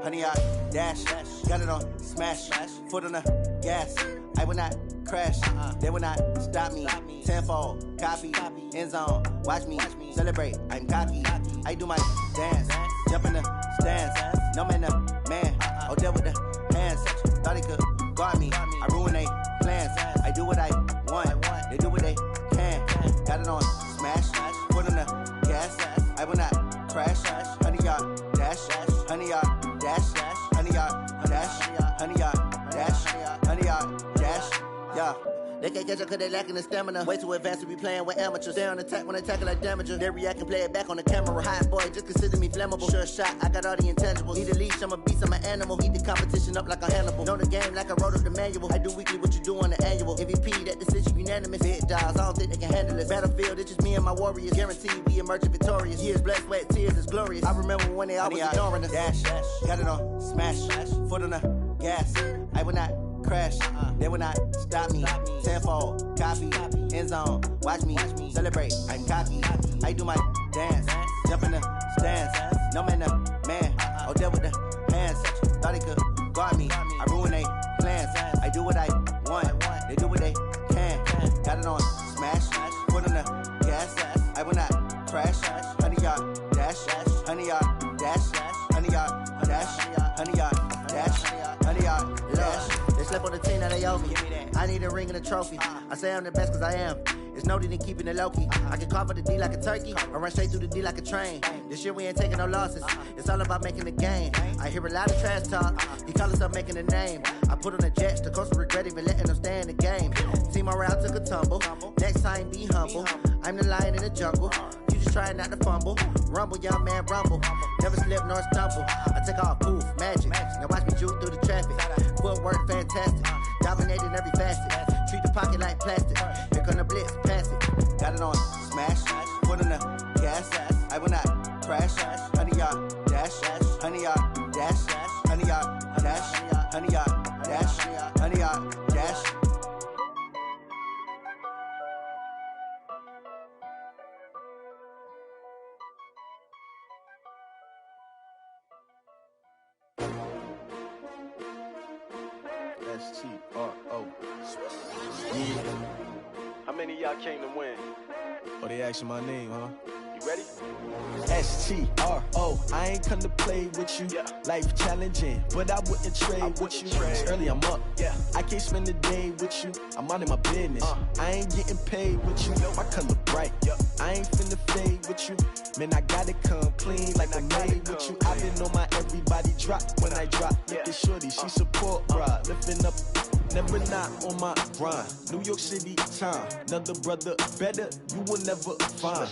honey, I dash, got it on smash, foot on the gas. I will not crash, they will not stop me. Tenfold, copy, end zone, watch me celebrate. I'm cocky, I do my dance, jump in the stands. No man, man, oh, there with the hands. Thought he could guard me, I ruin they plans. I do what I want, they do what they can. Got it on smash, foot on the gas. I will not crash, honey, yard dash, honey, yard dash, honey, yard dash, honey, yard dash, honey, yard dash, yeah. They can't catch up cause they lacking the stamina. Way too advanced to be playing with amateurs. They on attack when they tackle like damager. They react and play it back on the camera. Hot boy, just consider me flammable. Sure shot, I got all the intangibles. Need a leash, I'm a beast, I'm an animal. Eat the competition up like a Hannibal. Know the game like I wrote up the manual. I do weekly what you do on the annual. MVP, that decision unanimous. Big dogs, I don't think they can handle it. Battlefield, it's just me and my warriors. Guaranteed we emerge victorious. Years, blood, sweat, tears, it's glorious. I remember when they always ignoring us. Dash, got it on smash, foot on the gas. I will not crash, they will not stop me. Tenfold, copy, end zone, watch me celebrate. I'm cocky, I do my dance, jump in the stands. No man, man, oh, there with the hands. Thought he could guard me, I ruin they plans. I do what I want, they do what they can. Got it on smash, foot on the gas. I will not crash, honey, yard dash, honey, yard dash, honey, yard dash, honey, yard dash, honey, yard dash. They slept on the team, now they owe me. I need a ring and a trophy. I say I'm the best cause I am. It's no need in keeping it low-key. I can carve the D like a turkey or run straight through the D like a train. This year we ain't taking no losses. It's all about making the game. I hear a lot of trash talk. He call himself making a name. I put on the Jets. The coach will regret even letting them stay in the game. Team morale took a tumble. Next time be humble. I'm the lion in the jungle. You just trying not to fumble. Rumble, young man, rumble. Never slip nor stumble. I take off, poof, magic. Now watch me juke through the traffic. Footwork fantastic. Dominating every facet. Treat the pocket like plastic. Here come the blitz, pass it. Got it on smash, foot on the gas. I will not crash, honey, yard dash, honey, yard dash, honey, yard dash, honey, yard dash, honey, yard dash. S-T-R-O. Yeah. How many of y'all came to win? Oh, they asking my name, huh? You ready? S-T-R-O. I ain't come to play with you. Yeah. Life challenging, but I wouldn't trade with you. It's early, I'm up. Yeah. I can't spend the day with you. I'm minding my business. I ain't getting paid with you. My color bright. Yeah. I ain't finna fade with you. Man, I gotta come clean like I'm made with you. I've been on my everybody drop when I drop. Look at shorty, she support ride. Lifting up, never not on my grind. New York City time. Another brother better, you will never find.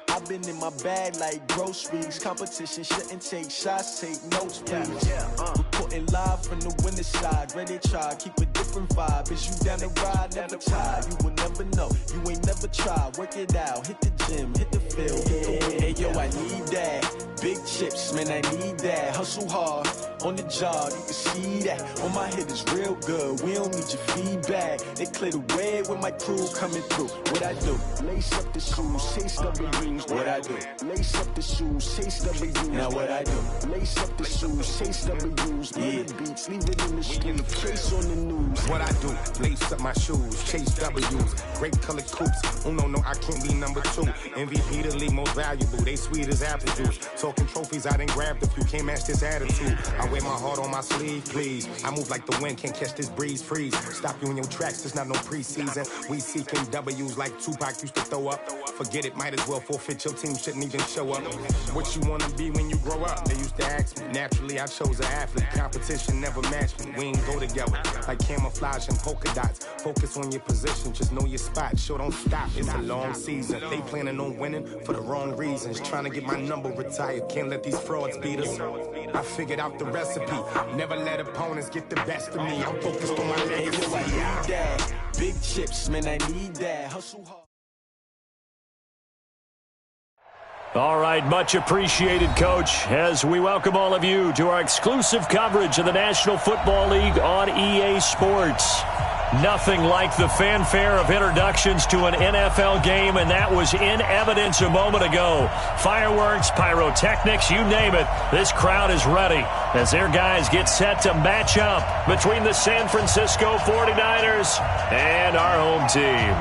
I've been in my bag like groceries. Competition shouldn't take shots, take notes, please. Reporting live from the winter side. Ready to try, keep a different vibe. Is you down the ride, never tired. You will never know, you ain't never tried. Work it out, hit the gym, hit the field, hit the wind. Hey yo, I need that. Big chips, man, I need that. Hustle hard, on the job, you can see that. On my head is real good, we don't need your feedback. They clear the way when my crew coming through. What I do? Lace up the shoes, chase W's. What I do? Lace up the shoes, chase W's. Now what I do? Lace up the shoes, chase W's. Yeah. Beats, leave it in the street, chase on the news. What I do? Lace up my shoes, chase W's. Great colored coops. Oh no, I can't be number 2. MVP the league most valuable. They sweet as apple juice. Talking trophies, I didn't grab the few. Can't match this attitude. I wear my heart on my sleeve, please. I move like the wind, can't catch this breeze, freeze. Stop you in your tracks, there's not no preseason. We seeking W's like Tupac used to throw up. Forget it, might as well forfeit. Your team shouldn't even show up. What you wanna be when you grow up? They used to ask me. Naturally, I chose an athlete. Competition never matched me. We ain't go together like camouflage and polka dots. Focus on your position, just know your spot. Sure, don't stop. It's a long season. They planning on winning for the wrong reasons. Trying to get my number retired. Can't let these frauds beat us. I figured out the recipe. Never let opponents get the best of me. I'm focused on my legacy. I need that. Big chips, man, I need that. Hustle hard. All right, much appreciated, Coach, as we welcome all of you to our exclusive coverage of the National Football League on EA Sports. Nothing like the fanfare of introductions to an NFL game, and that was in evidence a moment ago. Fireworks, pyrotechnics, you name it. This crowd is ready as their guys get set to match up between the San Francisco 49ers and our home team.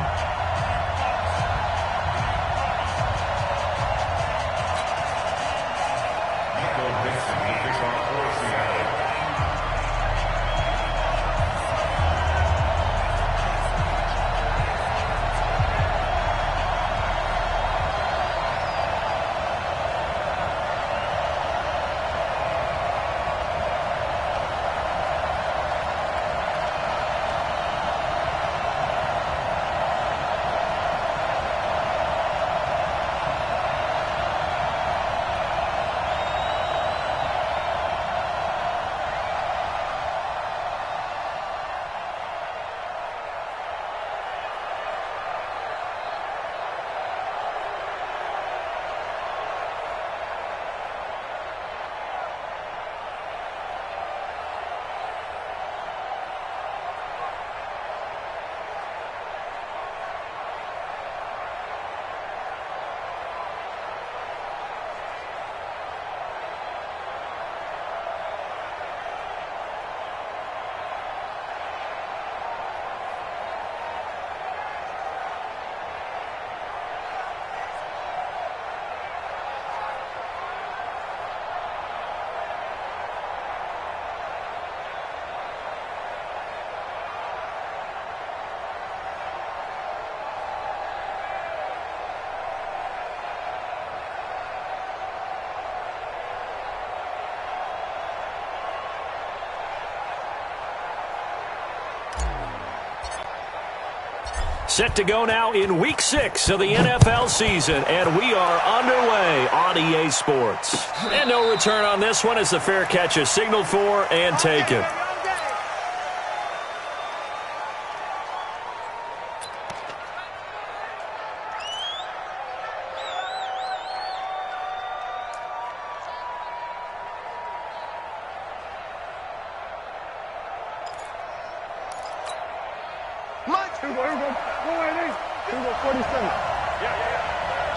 Set to go now in Week 6 of the NFL season, and we are underway on EA Sports. And no return on this one as the fair catch is signaled for and taken.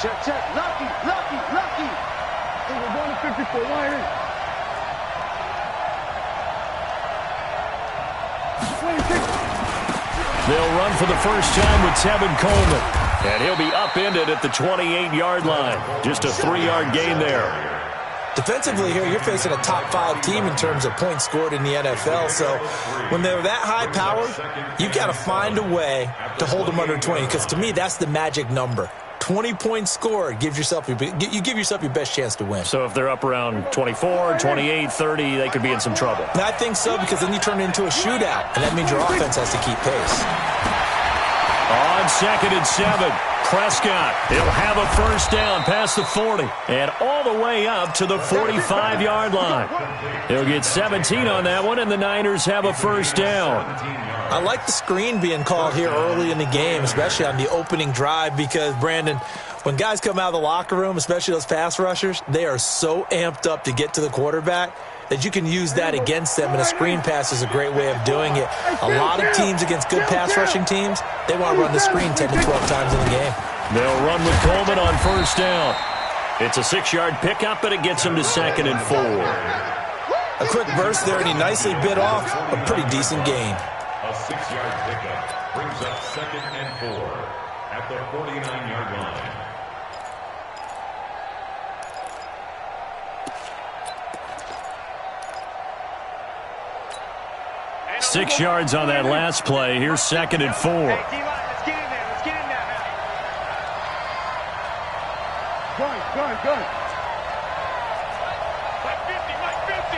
Check. Lucky. And we're going to 54. Wide in. 26. They'll run for the first time with Tevin Coleman. And he'll be upended at the 28-yard line. Just a 3-yard gain there. Defensively here, you're facing a top-5 team in terms of points scored in the NFL. So when they're that high-powered, you've got to find a way to hold them under 20. Because to me, that's the magic number. 20 points scored, you give yourself your best chance to win. So if they're up around 24, 28, 30, they could be in some trouble. And I think so, because then you turn it into a shootout, and that means your offense has to keep pace. On 2nd and 7, Prescott, he'll have a first down past the 40 and all the way up to the 45-yard line. He'll get 17 on that one, and the Niners have a first down. I like the screen being called here early in the game, especially on the opening drive, because, Brandon, when guys come out of the locker room, especially those pass rushers, they are so amped up to get to the quarterback that you can use that against them, and a screen pass is a great way of doing it. A lot of teams against good pass rushing teams, they want to run the screen 10 to 12 times in the game. They'll run with Coleman on first down. It's a 6-yard pickup, and it gets him to 2nd and 4. A quick burst there, and he nicely bit off a pretty decent gain. A 6-yard pickup brings up 2nd and 4 at the 49-yard line. Six yards on that last play. Here's 2nd and 4. Hey, D-line, let's get in there. Let's get in there. Gun. Mike 50.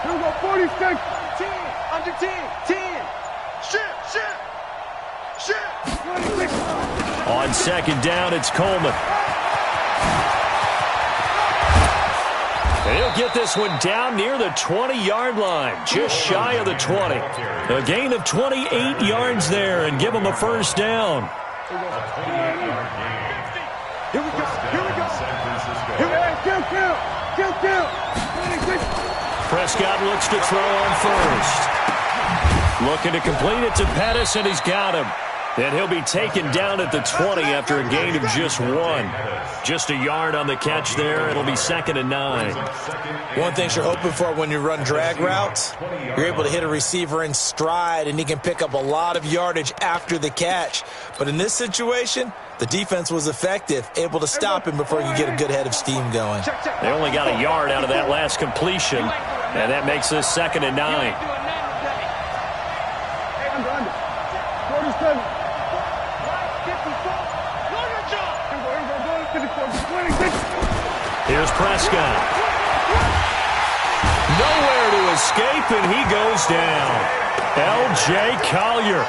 Here we go, 46. 10, under 10. Shit. 26. On 2nd down, it's Coleman. And he'll get this one down near the 20-yard line, just shy of the 20. A gain of 28 yards there and give him a first down. Here we go. Kill. Prescott looks to throw on first. Looking to complete it to Pettis, and he's got him. And he'll be taken down at the 20 after a gain of just 1. Just a yard on the catch there. It'll be 2nd and 9. One thing you're hoping for when you run drag routes, you're able to hit a receiver in stride, and he can pick up a lot of yardage after the catch. But in this situation, the defense was effective, able to stop him before he could get a good head of steam going. They only got a yard out of that last completion, and that makes this 2nd and 9. Here's Prescott. Nowhere to escape, and he goes down. L.J. Collier.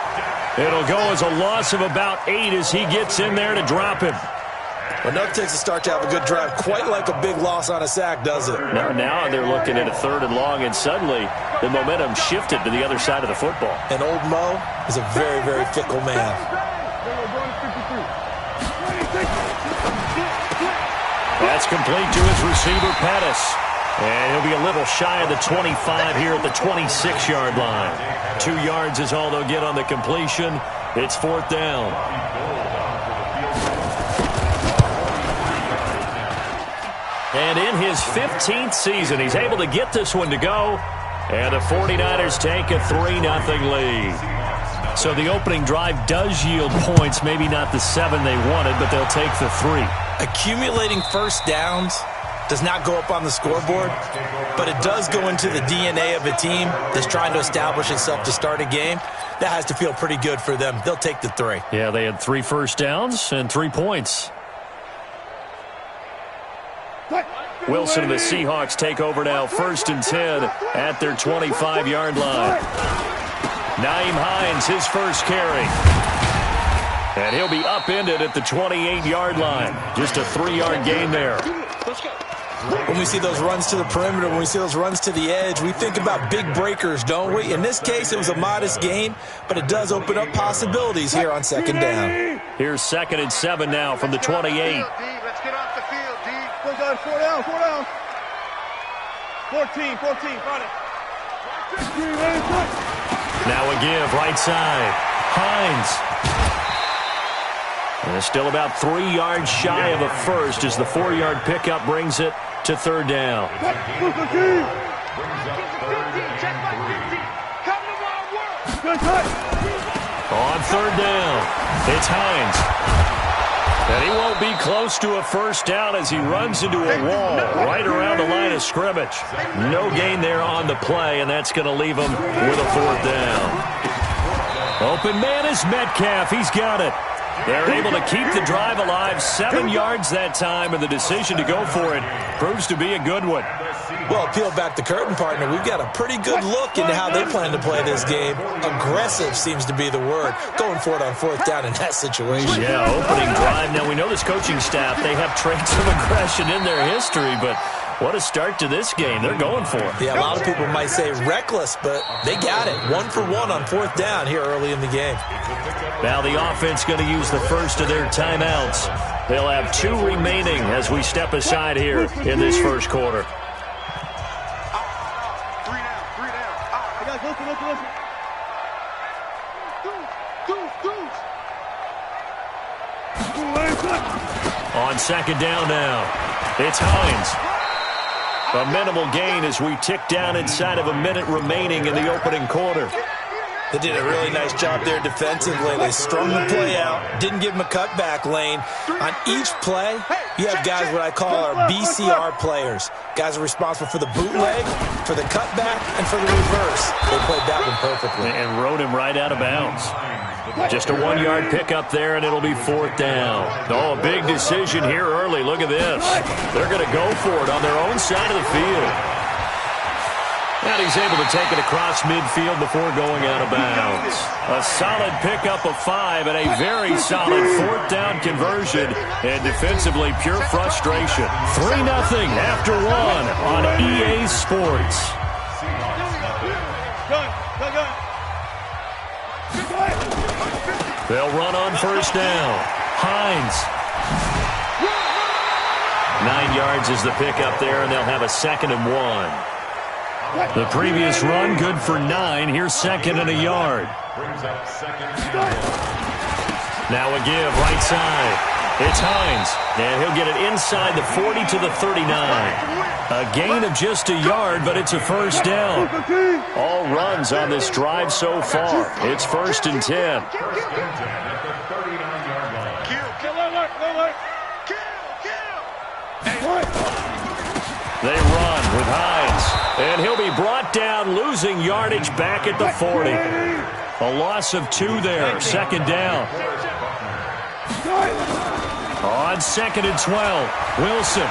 It'll go as a loss of about 8 as he gets in there to drop him. Well, nothing takes a start to have a good drive quite like a big loss on a sack, does it? Now they're looking at a 3rd and long, and suddenly the momentum shifted to the other side of the football. And old Mo is a very, very fickle man. That's complete to his receiver, Pettis. And he'll be a little shy of the 25 here at the 26-yard line. 2 yards is all they'll get on the completion. It's 4th down. And in his 15th season, he's able to get this one to go. And the 49ers take a 3-0 lead. So the opening drive does yield points, maybe not the 7 they wanted, but they'll take the 3. Accumulating first downs does not go up on the scoreboard, but it does go into the DNA of a team that's trying to establish itself to start a game. That has to feel pretty good for them. They'll take the 3. Yeah, they had 3 first downs and 3 points. Wilson and the Seahawks take over now, 1st and 10 at their 25-yard line. Nyheim Hines, his first carry. And he'll be upended at the 28-yard line. Just a 3-yard gain there. When we see those runs to the perimeter, when we see those runs to the edge, we think about big breakers, don't we? In this case, it was a modest gain, but it does open up possibilities here on 2nd down. Here's 2nd and 7 now from the 28. Let's get off the field, D. 4 down. 14, got it. Now a give, right side. Hines. And it's still about 3 yards shy of a first as the 4-yard pickup brings it to 3rd down. On 3rd down, it's Hines. And he won't be close to a first down as he runs into a wall right around the line of scrimmage. No gain there on the play, and that's going to leave him with a 4th down. Open man is Metcalf. He's got it. They're able to keep the drive alive, 7 yards that time, and the decision to go for it proves to be a good one. Well, peel back the curtain, partner. We've got a pretty good look into how they plan to play this game. Aggressive seems to be the word. Going for it on 4th down in that situation. Yeah, opening drive. Now, we know this coaching staff, they have traits of aggression in their history, but what a start to this game. They're going for it. Yeah, a lot of people might say reckless, but they got it. 1 for 1 on 4th down here early in the game. Now the offense going to use the first of their timeouts. They'll have 2 remaining as we step aside here in this first quarter. On 2nd down now, it's Hines. A minimal gain as we tick down inside of a minute remaining in the opening quarter. They did a really nice job there defensively. They strung the play out, didn't give him a cutback lane. On each play, you have guys what I call our BCR players. Guys are responsible for the bootleg, for the cutback, and for the reverse. They played that one perfectly. And rode him right out of bounds. Just a 1-yard pickup there, and it'll be 4th down. Oh, a big decision here early. Look at this. They're going to go for it on their own side of the field. And he's able to take it across midfield before going out of bounds. A solid pickup of 5 and a very solid 4th down conversion. And defensively, pure frustration. 3-0 after 1 on EA Sports. They'll run on 1st down. Hines. 9 yards is the pickup there, and they'll have a 2nd and 1. The previous run, good for 9. Here's second and a yard. Now a give, right side. It's Hines, and he'll get it inside the 40 to the 39. A gain of just a yard, but it's a first down. All runs on this drive so far. It's 1st and 10. They run with Hines, and he'll be brought down, losing yardage back at the 40. A loss of 2 there, second down. On 2nd and 12, Wilson.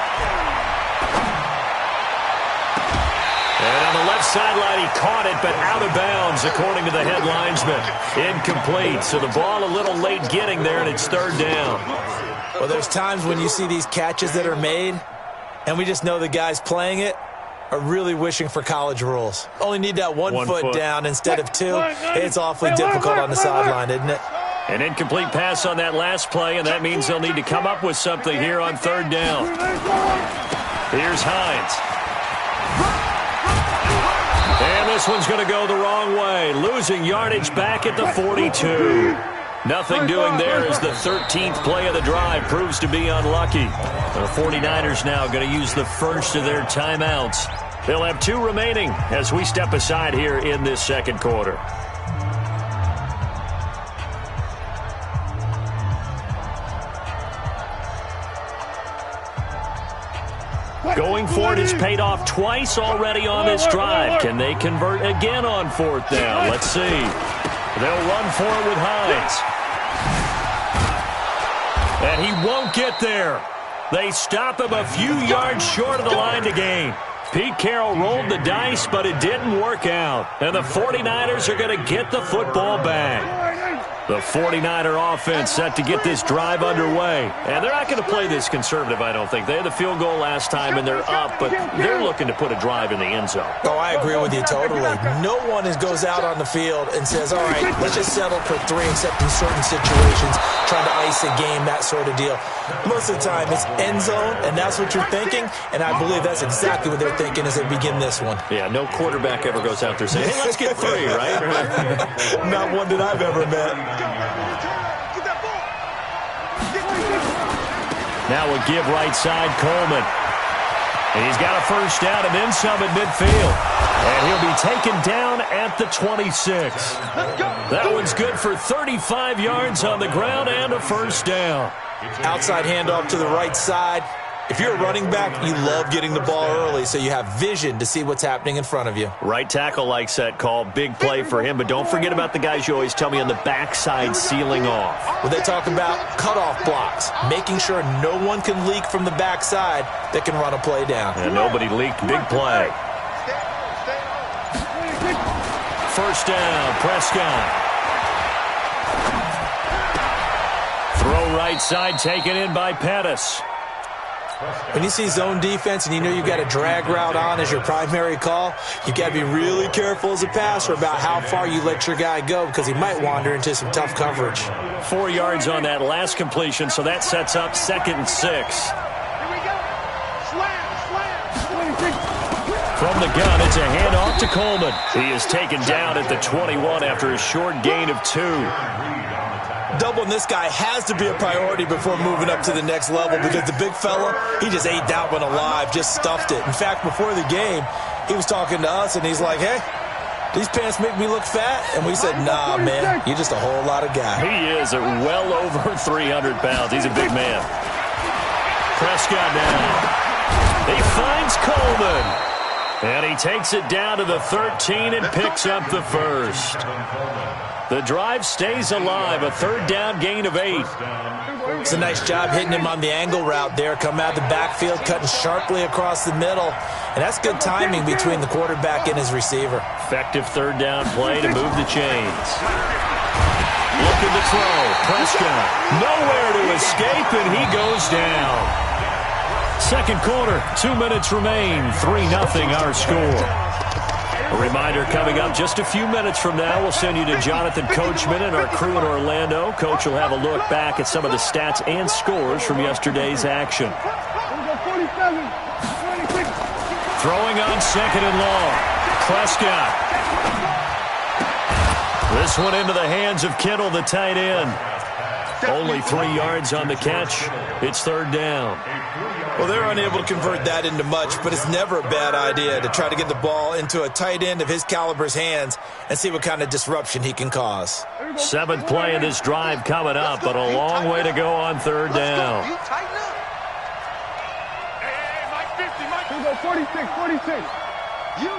And on the left sideline, he caught it, but out of bounds, according to the head linesman. Incomplete, so the ball a little late getting there, and it's 3rd down. Well, there's times when you see these catches that are made, and we just know the guys playing it are really wishing for college rules. Only need that one foot down instead of 2. It's awfully difficult on the sideline, isn't it? An incomplete pass on that last play, and that means they'll need to come up with something here on 3rd down. Here's Hines. And this one's going to go the wrong way, losing yardage back at the 42. Nothing doing there as the 13th play of the drive proves to be unlucky. The 49ers now going to use the first of their timeouts. They'll have 2 remaining as we step aside here in this second quarter. Going for it has paid off twice already on this drive. Can they convert again on 4th down? Let's see. They'll run for it with Hines. And he won't get there. They stop him a few yards short of the line to gain. Pete Carroll rolled the dice, but it didn't work out. And the 49ers are going to get the football back. The 49er offense set to get this drive underway. And they're not going to play this conservative, I don't think. They had the field goal last time, and they're up, but they're looking to put a drive in the end zone. Oh, I agree with you totally. No one goes out on the field and says, all right, let's just settle for 3, except in certain situations, trying to ice a game, that sort of deal. Most of the time, it's end zone, and that's what you're thinking, and I believe that's exactly what they're thinking as they begin this one. Yeah, no quarterback ever goes out there saying, hey, let's get 3, right? Not one that I've ever met. Now a give right side, Coleman. And he's got a first down and then some at midfield. And he'll be taken down at the 26. That one's good for 35 yards on the ground and a first down. Outside handoff to the right side. If you're a running back, you love getting the ball early so you have vision to see what's happening in front of you. Right tackle likes that call. Big play for him, but don't forget about the guys you always tell me on the backside sealing off. Well, they talk about cutoff blocks, making sure no one can leak from the backside that can run a play down. And nobody leaked. Big play. First down, Prescott. Throw right side taken in by Pettis. When you see zone defense and you know you've got a drag route on as your primary call, you've got to be really careful as a passer about how far you let your guy go because he might wander into some tough coverage. 4 yards on that last completion, so that sets up 2nd and 6. From the gun, it's a handoff to Coleman. He is taken down at the 21 after a short gain of 2. Doubling this guy has to be a priority before moving up to the next level because the big fella, he just ate that one alive, just stuffed it. In fact, before the game, he was talking to us, and he's like, hey, these pants make me look fat? And we said, nah, man, you're just a whole lot of guy. He is at well over 300 pounds. He's a big man. Prescott now. He finds Coleman. And he takes it down to the 13 and picks up the first. The drive stays alive, a 3rd down gain of 8. It's a nice job hitting him on the angle route there. Come out of the backfield, cutting sharply across the middle. And that's good timing between the quarterback and his receiver. Effective 3rd down play to move the chains. Looking to throw. Prescott nowhere to escape, and he goes down. Second quarter, 2 minutes remain. 3-0 our score. A reminder coming up just a few minutes from now, we'll send you to Jonathan Coachman and our crew in Orlando. Coach will have a look back at some of the stats and scores from yesterday's action. Throwing on 2nd and long. Prescott. This one into the hands of Kittle, the tight end. Only 3 yards on the catch. It's third down. Well, they're unable to convert that into much, but it's never a bad idea to try to get the ball into a tight end of his caliber's hands and see what kind of disruption he can cause. 7th play of this drive coming up, but a long way to go on third down. You tighten up. Hey, Mike 50, Mike. Here we go, 46, 46. You.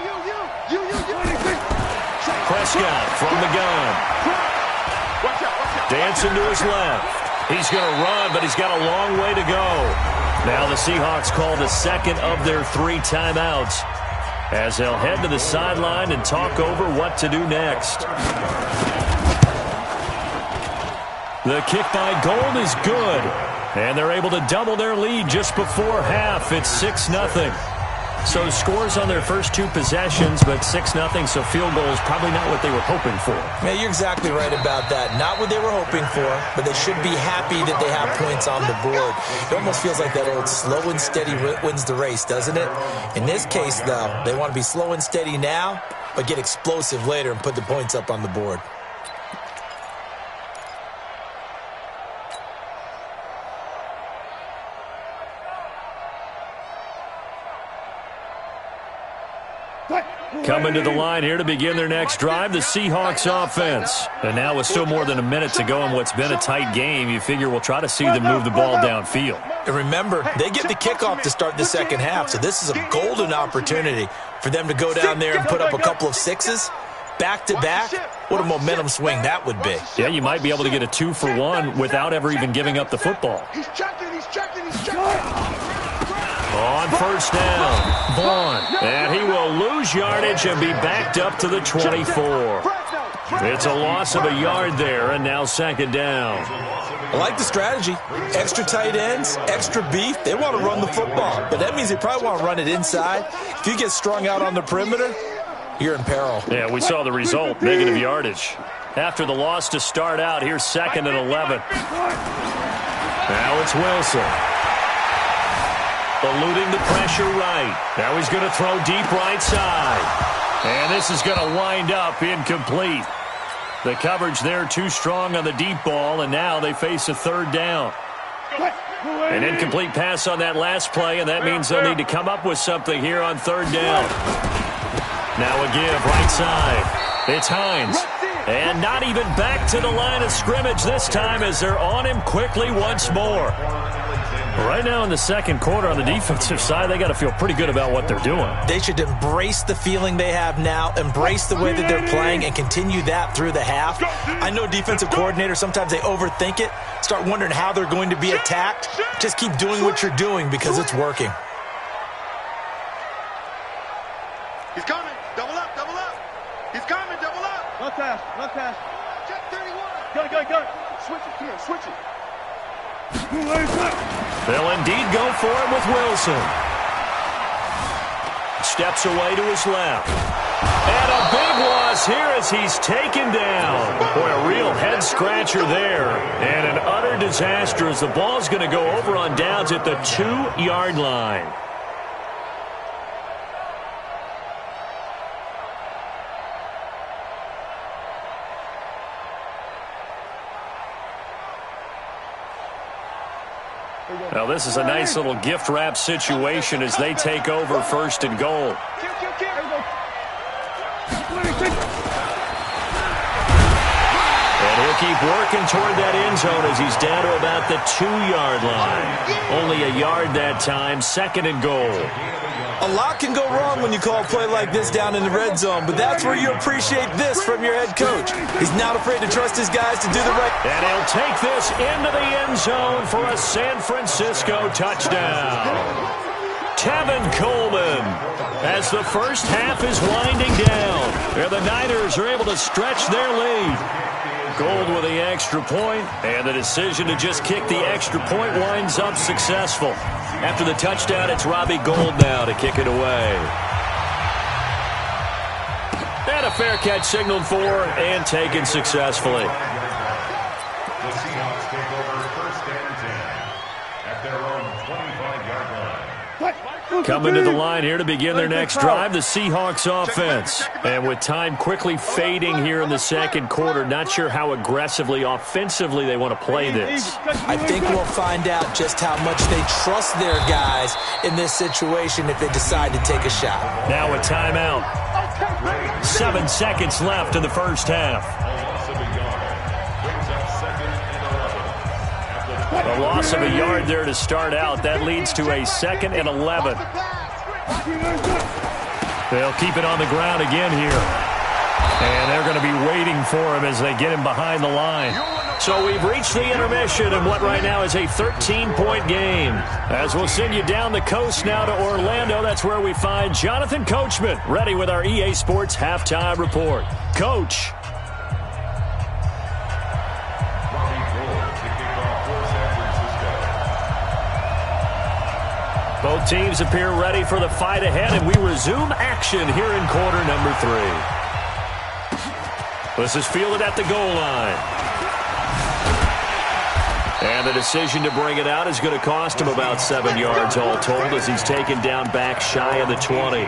46. Prescott from the gun. Watch out. Dancing to his left. He's going to run, but he's got a long way to go. Now the Seahawks call the second of their 3 timeouts as they'll head to the sideline and talk over what to do next. The kick by Gold is good, and they're able to double their lead just before half. It's 6-0. So scores on their first 2 possessions, but 6-0, so field goal is probably not what they were hoping for. Yeah, you're exactly right about that. Not what they were hoping for, but they should be happy that they have points on the board. It almost feels like that old slow and steady wins the race, doesn't it? In this case, though, they want to be slow and steady now, but get explosive later and put the points up on the board. Coming to the line here to begin their next drive, the Seahawks offense. And now with still more than a minute to go in what's been a tight game, you figure we'll try to see them move the ball downfield. And remember, they get the kickoff to start the second half, so this is a golden opportunity for them to go down there and put up a couple of 6s. Back-to-back, what a momentum swing that would be. Yeah, you might be able to get a 2-for-1 without ever even giving up the football. He's checking. On first down, Vaughn. And he will lose yardage and be backed up to the 24. It's a loss of a yard there, and now second down. I like the strategy. Extra tight ends, extra beef. They want to run the football, but that means they probably want to run it inside. If you get strung out on the perimeter, you're in peril. Yeah, we saw the result, negative yardage. After the loss to start out, here's 2nd and 11. Now it's Wilson. Eluding the pressure right. Now he's going to throw deep right side. And this is going to wind up incomplete. The coverage there too strong on the deep ball, and now they face a third down. An incomplete pass on that last play, and that means they'll need to come up with something here on third down. Now a give right side. It's Hines. And not even back to the line of scrimmage this time as they're on him quickly once more. Right now in the second quarter on the defensive side, they got to feel pretty good about what they're doing. They should embrace the feeling they have now, embrace the way that they're playing, and continue that through the half. I know defensive coordinators, sometimes they overthink it, start wondering how they're going to be attacked. Just keep doing what you're doing because it's working. He's coming. Double up. He's coming. Double up. One pass. Check 31. Go. Switch it here. Switch it. They'll indeed go for it with Wilson. Steps away to his left. And a big loss here as he's taken down. Boy, a real head-scratcher there. And an utter disaster as the ball's going to go over on downs at the 2-yard line. Now, this is a nice little gift wrap situation as they take over first and goal. And he'll keep working toward that end zone as he's down to about the 2-yard line. Only a yard that time, 2nd and goal. A lot can go wrong when you call a play like this down in the red zone, but that's where you appreciate this from your head coach. He's not afraid to trust his guys to do the right. And he'll take this into the end zone for a San Francisco touchdown. Tevin Coleman, as the first half is winding down, and the Niners are able to stretch their lead. Gold with the extra point, and the decision to just kick the extra point winds up successful. After the touchdown, it's Robbie Gould now to kick it away. And a fair catch signaled for and taken successfully. The Seahawks take over first and 10 at their own 25-yard line. Coming to the line here to begin their next drive, the Seahawks offense. And with time quickly fading here in the second quarter, not sure how aggressively, offensively they want to play this. I think we'll find out just how much they trust their guys in this situation if they decide to take a shot. Now a timeout. 7 seconds left in the first half. A loss of a yard there to start out. That leads to a 2nd and 11. They'll keep it on the ground again here. And they're going to be waiting for him as they get him behind the line. So we've reached the intermission in what right now is a 13-point game. As we'll send you down the coast now to Orlando, that's where we find Jonathan Coachman, ready with our EA Sports Halftime Report. Coach. Both teams appear ready for the fight ahead, and we resume action here in quarter number 3. This is fielded at the goal line. And the decision to bring it out is going to cost him about 7 yards all told as he's taken down back shy of the 20.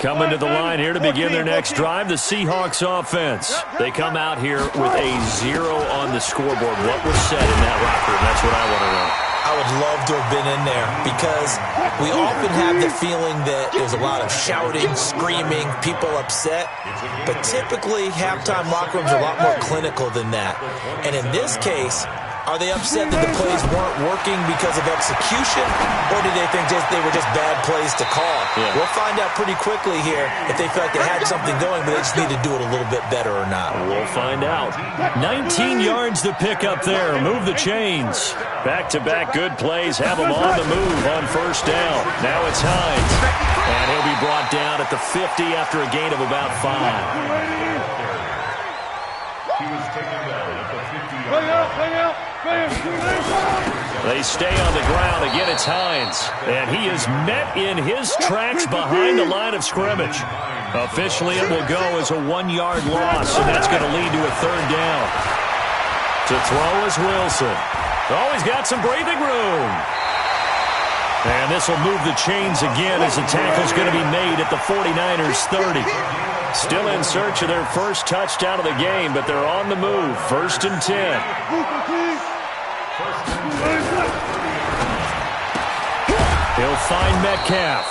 Coming to the line here to begin their next drive, the Seahawks offense. They come out here with a 0 on the scoreboard. What was said in that locker room? That's what I want to know. I would love to have been in there because we often have the feeling that there's a lot of shouting, screaming, people upset. But typically, halftime locker rooms are a lot more clinical than that. And in this case, are they upset that the plays weren't working because of execution, or do they think they were just bad plays to call? Yeah. We'll find out pretty quickly here if they feel like they had something going, but they just need to do it a little bit better or not. We'll find out. 19 yards to pick up there. Move the chains. Back-to-back good plays. Have them on the move on first down. Now it's Hines. And he'll be brought down at the 50 after a gain of about 5. He was taken down at the 50-yard line. They stay on the ground. Again, it's Hines. And he is met in his tracks behind the line of scrimmage. Officially, it will go as a 1-yard loss, and that's going to lead to a 3rd down. To throw is Wilson. Oh, he's got some breathing room. And this will move the chains again as the tackle's going to be made at the 49ers 30. Still in search of their first touchdown of the game, but they're on the move. 1st and 10. He'll find Metcalf.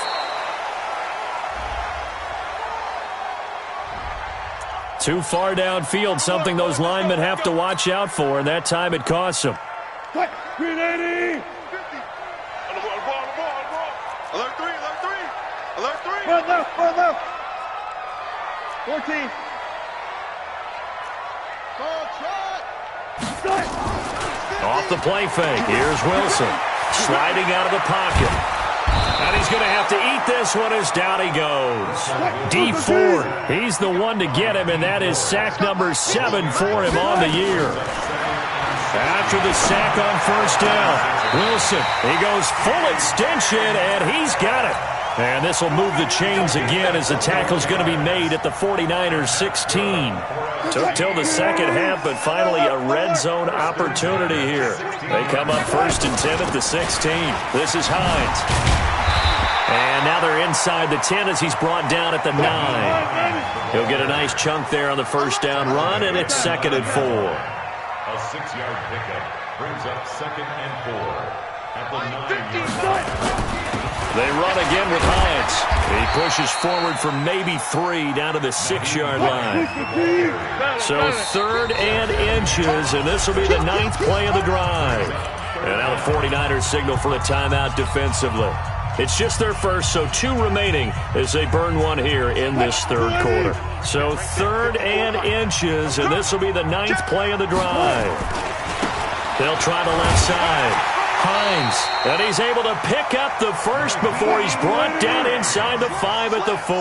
Too far downfield, something those linemen have to watch out for, and that time it costs them. Alert 3. Run left. 14. Off the play fake. Here's Wilson. Sliding out of the pocket. And he's going to have to eat this one as down he goes. D Ford, he's the one to get him, and that is sack number 7 for him on the year. After the sack on first down, Wilson, he goes full extension, and he's got it. And this will move the chains again as the tackle's going to be made at the 49ers 16. Took till the second half, but finally a red zone opportunity here. They come up 1st and 10 at the 16. This is Hines. And now they're inside the 10 as he's brought down at the 9. He'll get a nice chunk there on the first down run, and it's 2nd and 4. A 6-yard pickup brings up 2nd and 4 at the 9-yard line. They run again with Hines. He pushes forward for maybe 3 down to the 6-yard line. So 3rd and inches, and this will be the 9th play of the drive. And now the 49ers signal for a timeout defensively. It's just their first, so 2 remaining as they burn one here in this 3rd quarter. So 3rd and inches, and this will be the 9th play of the drive. They'll try the left side. Hines, and he's able to pick up the first before he's brought down inside the 5 at the 4.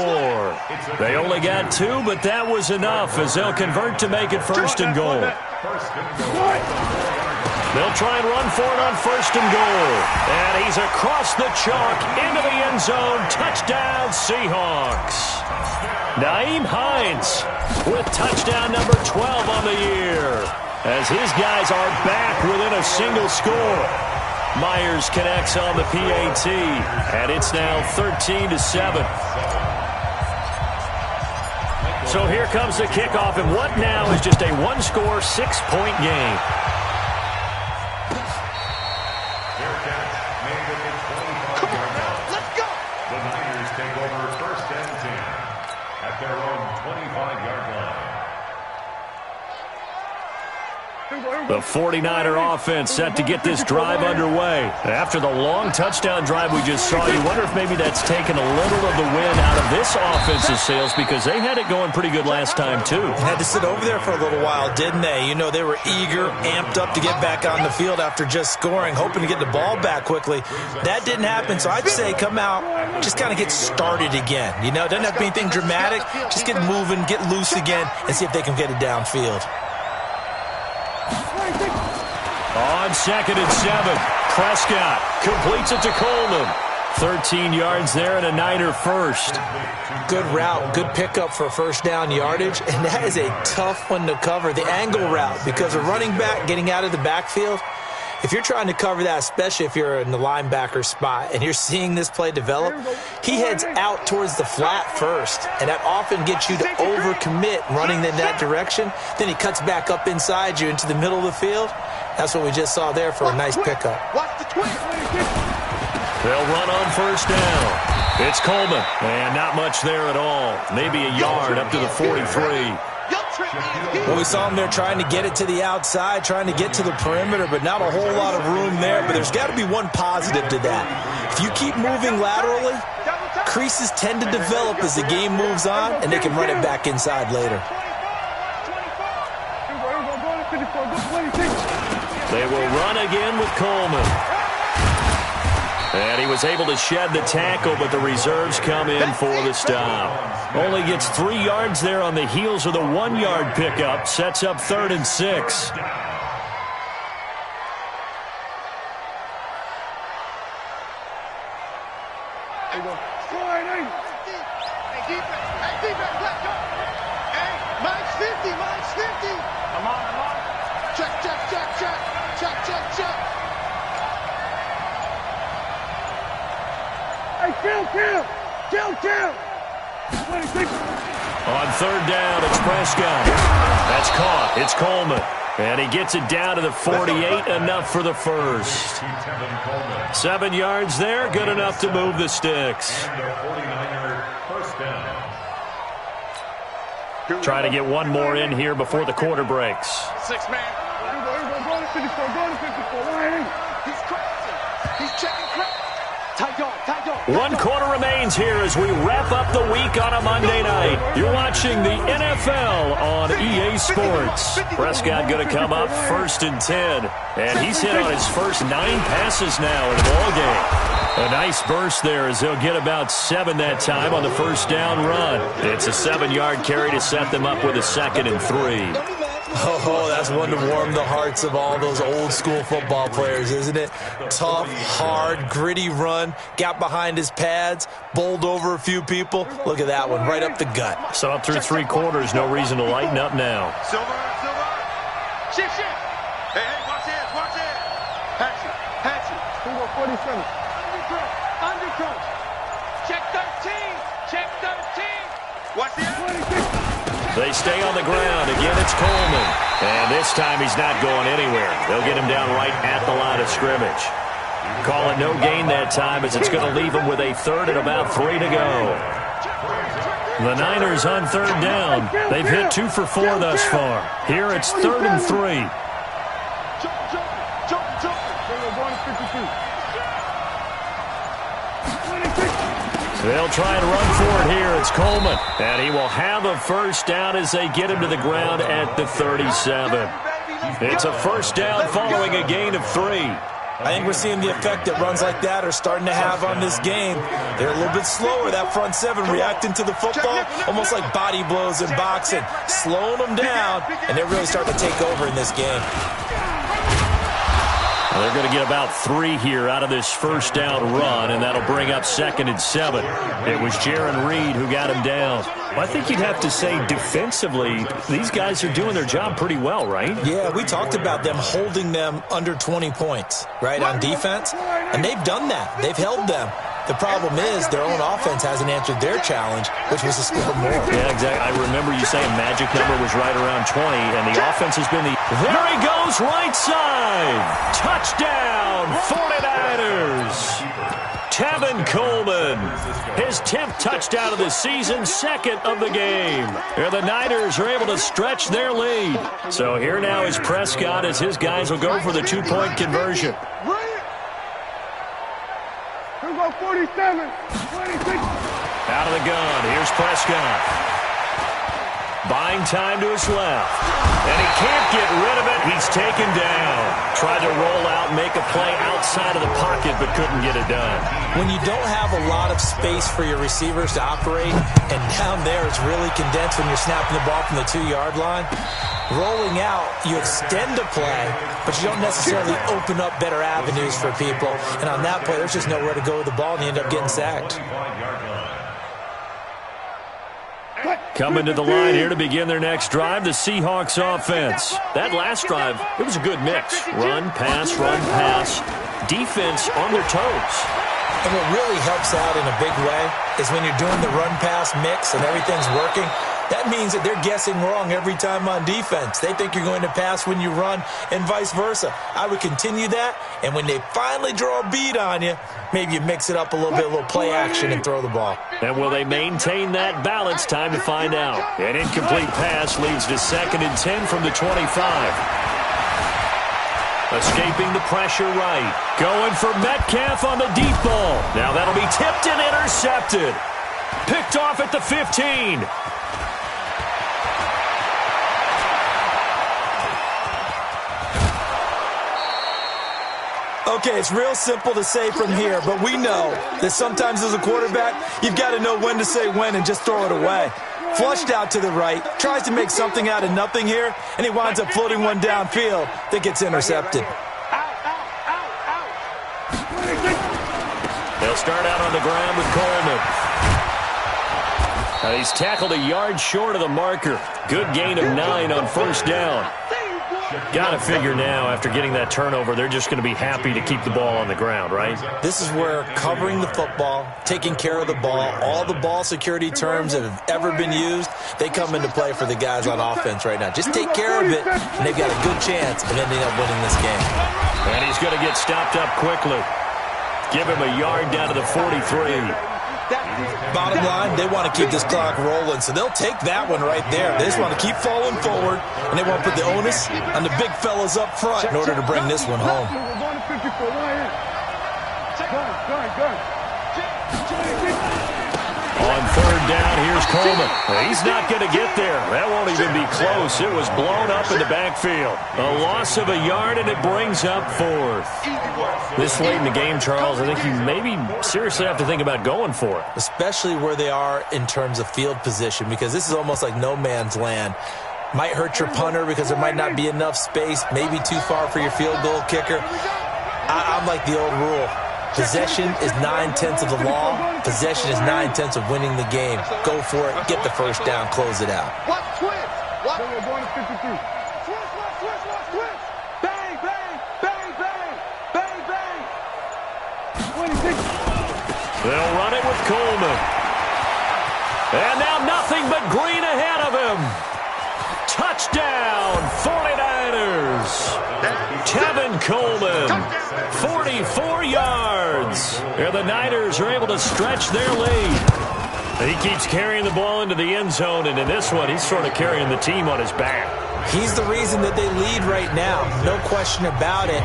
They only got 2, but that was enough as they'll convert to make it 1st and goal. They'll try and run for it on 1st and goal. And he's across the chalk into the end zone. Touchdown, Seahawks. Nyheim Hines with touchdown number 12 on the year, as his guys are back within a single score. Myers connects on the PAT, and it's now 13-7. So here comes the kickoff, and what now is just a one-score, 6-point game. Let's go! The Niners take over first and 10 at their own 25-yard line. The 49er offense set to get this drive underway. After the long touchdown drive we just saw, you wonder if maybe that's taken a little of the wind out of this offense's sails, because they had it going pretty good last time, too. They had to sit over there for a little while, didn't they? You know, they were eager, amped up to get back on the field after just scoring, hoping to get the ball back quickly. That didn't happen, so I'd say come out, just kind of get started again. You know, it doesn't have to be anything dramatic. Just get moving, get loose again, and see if they can get it downfield. On 2nd and 7, Prescott completes it to Coleman. 13 yards there and a Niner first. Good route, good pickup for first down yardage, and that is a tough one to cover, the angle route, because a running back getting out of the backfield, if you're trying to cover that, especially if you're in the linebacker spot and you're seeing this play develop, he heads out towards the flat first, and that often gets you to overcommit running in that direction. Then he cuts back up inside you into the middle of the field. That's what we just saw there for a nice pickup. They'll run on first down. It's Coleman, and not much there at all. Maybe a yard up to the 43. Well, we saw him there trying to get it to the outside, trying to get to the perimeter, but not a whole lot of room there. But there's got to be one positive to that. If you keep moving laterally, creases tend to develop as the game moves on, and they can run it back inside later. They will run again with Coleman. And he was able to shed the tackle, but the reserves come in for the stop. Only gets 3 yards there on the heels of the 1-yard pickup. Sets up 3rd and 6. On 3rd down, it's Prescott. That's caught. It's Coleman. And he gets it down to the 48, enough for the first. 7 yards there, good enough to move the sticks. Trying to get one more in here before the quarter breaks. 6-man. He's crossing. He's checking crack. Tight dog. 1 quarter remains here as we wrap up the week on a Monday night. You're watching the NFL on EA Sports. Prescott going to come up 1st and 10. And he's hit on his first 9 passes now in the ball game. A nice burst there as they'll get about 7 that time on the first down run. It's a 7-yard carry to set them up with a 2nd and 3. Oh, that's one to warm the hearts of all those old-school football players, isn't it? Tough, hard, gritty run, got behind his pads, bowled over a few people. Look at that one, right up the gut. So up through 3 quarters, no reason to lighten up now. Silver. Shift. Hey, watch this. Patsy. 47. Undercoach. Check 13. Watch this. They stay on the ground. Again, it's Coleman. And this time he's not going anywhere. They'll get him down right at the line of scrimmage. Call it no gain that time as it's going to leave him with a 3rd and about 3 to go. The Niners on 3rd down. They've hit 2 for 4 thus far. Here it's 3rd and 3. They'll try and run for it here. It's Coleman. And he will have a first down as they get him to the ground at the 37. It's a first down following a gain of 3. I think we're seeing the effect that runs like that are starting to have on this game. They're a little bit slower, that front 7, reacting to the football, almost like body blows in boxing, slowing them down, and they're really starting to take over in this game. Well, they're going to get about 3 here out of this first down run, and that'll bring up 2nd and 7. It was Jaron Reed who got him down. Well, I think you'd have to say defensively, these guys are doing their job pretty well, right? Yeah, we talked about them holding them under 20 points, right, on defense, and they've done that. They've held them. The problem is their own offense hasn't answered their challenge, which was to score more. Yeah, exactly. I remember you saying magic number was right around 20, and the offense has been the... There he goes, right side! Touchdown, 49ers! Tevin Coleman, his 10th touchdown of the season, 2nd of the game. And the Niners are able to stretch their lead. So here now is Prescott as his guys will go for the 2-point conversion. 47, 26. Out of the gun, here's Prescott. Buying time to his left. And he can't get rid of it. He's taken down. Tried to roll out, make a play outside of the pocket, but couldn't get it done. When you don't have a lot of space for your receivers to operate, and down there it's really condensed when you're snapping the ball from the 2-yard line, rolling out, you extend a play, but you don't necessarily open up better avenues for people. And on that play, there's just nowhere to go with the ball, and you end up getting sacked. Coming to the line here to begin their next drive, the Seahawks offense. That last drive, it was a good mix. Run, pass, defense on their toes. And what really helps out in a big way is when you're doing the run-pass mix and everything's working, that means that they're guessing wrong every time on defense. They think you're going to pass when you run and vice versa. I would continue that, and when they finally draw a beat on you, maybe you mix it up a little bit, a little play action, and throw the ball. And will they maintain that balance? Time to find out. An incomplete pass leads to 2nd and 10 from the 25. Escaping the pressure right. Going for Metcalf on the deep ball. Now that'll be tipped and intercepted. Picked off at the 15. Okay, it's real simple to say from here, but we know that sometimes as a quarterback, you've got to know when to say when and just throw it away. Flushed out to the right, tries to make something out of nothing here, and he winds up floating one downfield that gets intercepted. They'll start out on the ground with Coleman. He's tackled a yard short of the marker. Good gain of 9 on first down. Got to figure now, after getting that turnover, they're just going to be happy to keep the ball on the ground, right? This is where covering the football, taking care of the ball, all the ball security terms that have ever been used, they come into play for the guys on offense right now. Just take care of it, and they've got a good chance of ending up winning this game. And he's going to get stopped up quickly. Give him a yard down to the 43. Bottom line, they want to keep this clock rolling, so they'll take that one right there. They just want to keep falling forward, and they want to put the onus on the big fellas up front in order to bring this one home. On third down, here's Coleman. He's not going to get there. That won't even be close. It was blown up in the backfield. A loss of a yard, and it brings up 4th. This late in the game, Charles, I think you maybe seriously have to think about going for it. Especially where they are in terms of field position, because this is almost like no man's land. Might hurt your punter because there might not be enough space, maybe too far for your field goal kicker. I'm like the old rule. Possession is 9/10 of the law. Possession is 9/10 of winning the game. Go for it. Get the first down. Close it out. They'll run it with Coleman. And now nothing but green ahead of him. Touchdown, 49ers. Tevin Coleman, 44 yards. And the Niners are able to stretch their lead. He keeps carrying the ball into the end zone, and in this one, he's sort of carrying the team on his back. He's the reason that they lead right now, no question about it.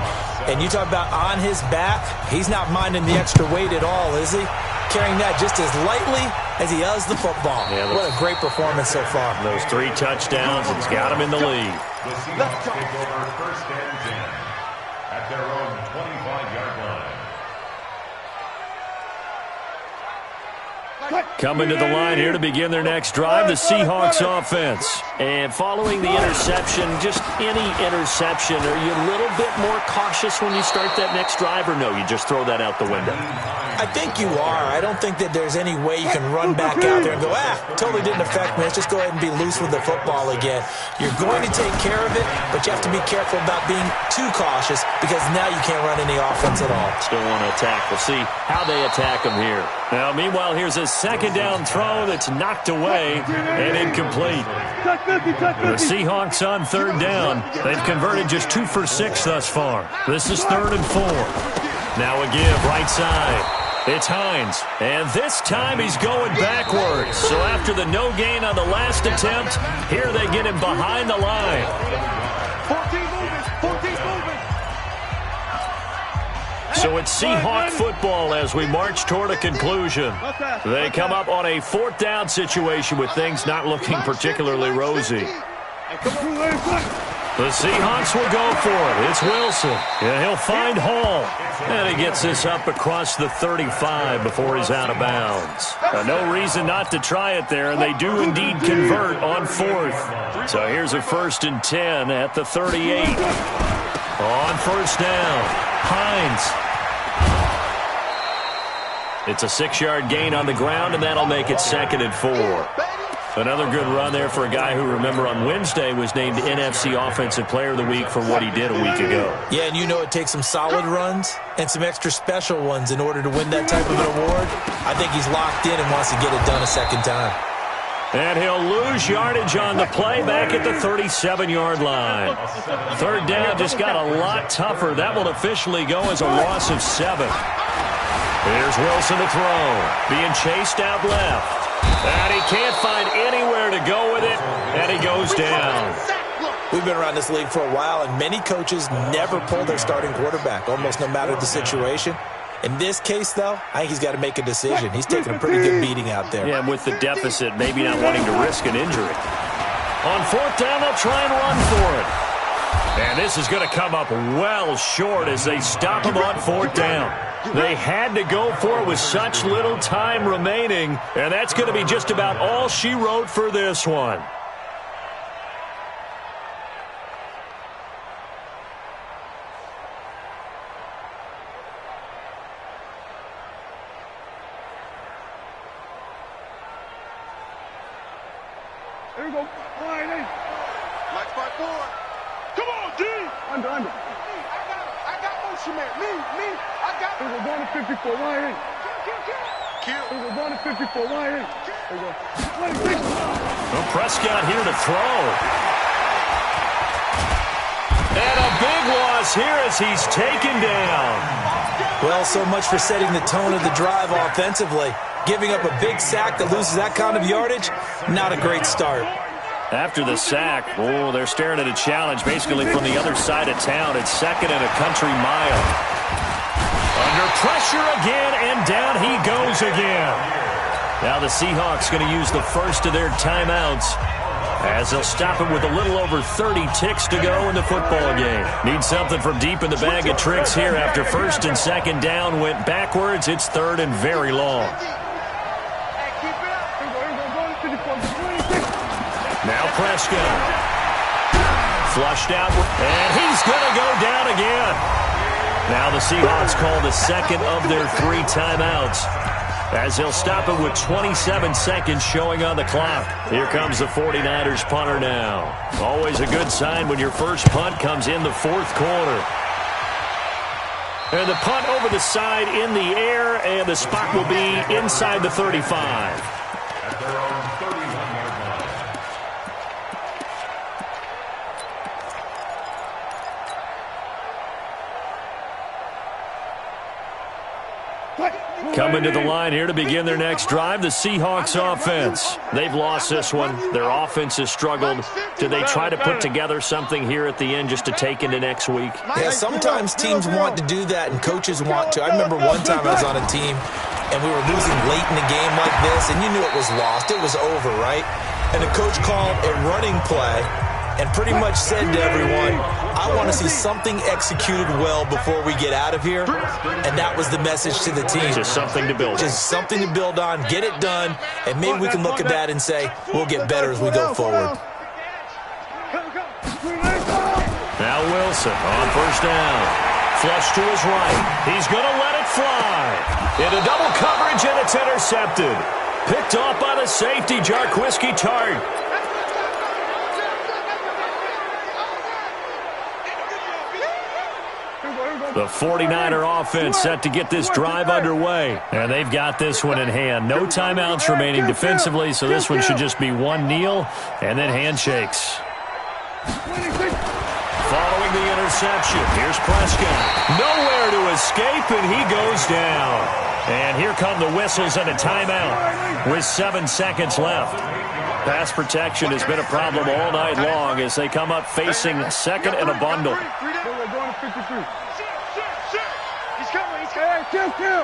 And you talk about on his back, he's not minding the extra weight at all, is he? Carrying that just as lightly as he does the football. Yeah, what a great performance so far. Those 3 touchdowns, it's got him in the lead. The Seahawks take over first and 10 at their own 25-yard line. Coming to the line here to begin their next drive, the Seahawks offense. And following the interception, just any interception, are you a little bit more cautious when you start that next drive, or no, you just throw that out the window? I think you are. I don't think that there's any way you can run back out there and go, totally didn't affect me. Let's just go ahead and be loose with the football again. You're going to take care of it, but you have to be careful about being too cautious because now you can't run any offense at all. Still want to attack. We'll see how they attack them here. Now, meanwhile, here's a second down throw that's knocked away and incomplete. The Seahawks on third down. They've converted just 2 for 6 thus far. This is 3rd and 4. Now a give right side. It's Hines, and this time he's going backwards. So after the no gain on the last attempt, here they get him behind the line. 14 moving. So it's Seahawk football as we march toward a conclusion. They come up on a 4th down situation with things not looking particularly rosy. The Seahawks will go for it. It's Wilson. And he'll find Hall. And he gets this up across the 35 before he's out of bounds. No reason not to try it there, and they do indeed convert on 4th. So here's a 1st and 10 at the 38. On 1st down, Hines. It's a 6-yard gain on the ground, and that'll make it 2nd and 4. Another good run there for a guy who, remember, on Wednesday was named NFC Offensive Player of the Week for what he did a week ago. Yeah, and you know it takes some solid runs and some extra special ones in order to win that type of an award. I think he's locked in and wants to get it done a second time. And he'll lose yardage on the play back at the 37-yard line. 3rd down just got a lot tougher. That will officially go as a loss of 7. Here's Wilson to throw. Being chased out left. And he can't find anywhere to go with it, and he goes down. We've been around this league for a while, and many coaches never pull their starting quarterback, almost no matter the situation. In this case, though, I think he's got to make a decision. He's taking a pretty good beating out there. Yeah, and with the deficit, maybe not wanting to risk an injury. On 4th down, they'll try and run for it. And this is going to come up well short as they stop him on 4th down. They had to go for it with such little time remaining, and that's going to be just about all she wrote for this one. There we go. Line in. Black spot 4. Come on, D. Under. I got motion man. Me. I got it. We're going to 54. Line in. Kill. We're going to 54. Line in. There we go. Well, Prescott here to throw. And a big loss here as he's taken down. Well, so much for setting the tone of the drive offensively. Giving up a big sack that loses that kind of yardage, not a great start. After the sack, they're staring at a challenge basically from the other side of town. It's 2nd and a country mile. Under pressure again, and down he goes again. Now the Seahawks going to use the first of their timeouts as they'll stop him with a little over 30 ticks to go in the football game. Need something from deep in the bag of tricks here after 1st and 2nd down went backwards. It's 3rd and very long. Now Prescott. Flushed out, and he's going to go down again. Now the Seahawks call the 2nd of their 3 timeouts as they'll stop it with 27 seconds showing on the clock. Here comes the 49ers punter now. Always a good sign when your first punt comes in the 4th quarter. And the punt over the side in the air, and the spot will be inside the 35. Coming to the line here to begin their next drive, the Seahawks offense. They've lost this one. Their offense has struggled. Do they try to put together something here at the end just to take into next week? Yeah, sometimes teams want to do that and coaches want to. I remember one time I was on a team and we were losing late in the game like this, and you knew it was lost. It was over, right? And the coach called a running play and pretty much said to everyone, I want to see something executed well before we get out of here. And that was the message to the team. Just something to build on. Just something to build on, get it done, and maybe we can look at that and say, we'll get better as we go forward. Now Wilson on first down. Flush to his right. He's going to let it fly. Into double coverage, and it's intercepted. Picked off by the safety, Jarquiski Tart. The 49er offense set to get this drive underway. And they've got this one in hand. No timeouts remaining defensively, so this one should just be one kneel and then handshakes. Following the interception, here's Prescott. Nowhere to escape, and he goes down. And here come the whistles and a timeout with 7 seconds left. Pass protection has been a problem all night long as they come up facing second and a bundle. He's coming. He's coming. Kill.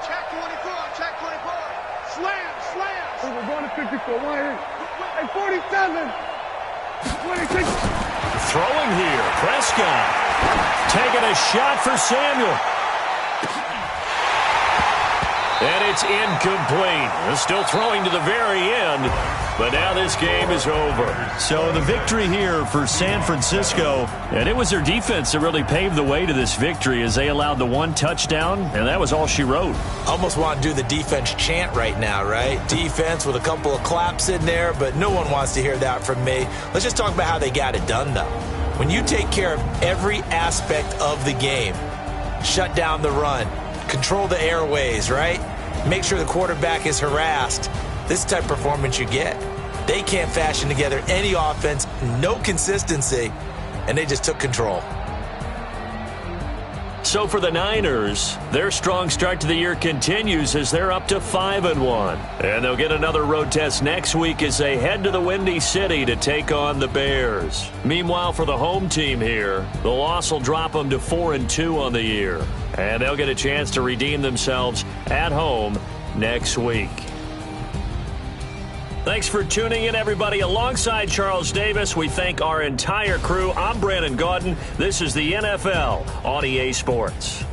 Check 24. Slam. We're going to 54. Hey, 47. 26. Throwing here, Prescott. Taking a shot for Samuel. And it's incomplete. They're still throwing to the very end, but now this game is over. So the victory here for San Francisco, and it was their defense that really paved the way to this victory as they allowed the one touchdown, and that was all she wrote. Almost want to do the defense chant right now, right? Defense with a couple of claps in there, but no one wants to hear that from me. Let's just talk about how they got it done, though. When you take care of every aspect of the game, shut down the run, control the airways, right? Make sure the quarterback is harassed. This type of performance you get. They can't fashion together any offense, no consistency, and they just took control. So for the Niners, their strong start to the year continues as they're up to 5-1. And they'll get another road test next week as they head to the Windy City to take on the Bears. Meanwhile, for the home team here, the loss will drop them to 4-2 on the year. And they'll get a chance to redeem themselves at home next week. Thanks for tuning in, everybody. Alongside Charles Davis, we thank our entire crew. I'm Brandon Gaudin. This is the NFL on EA Sports.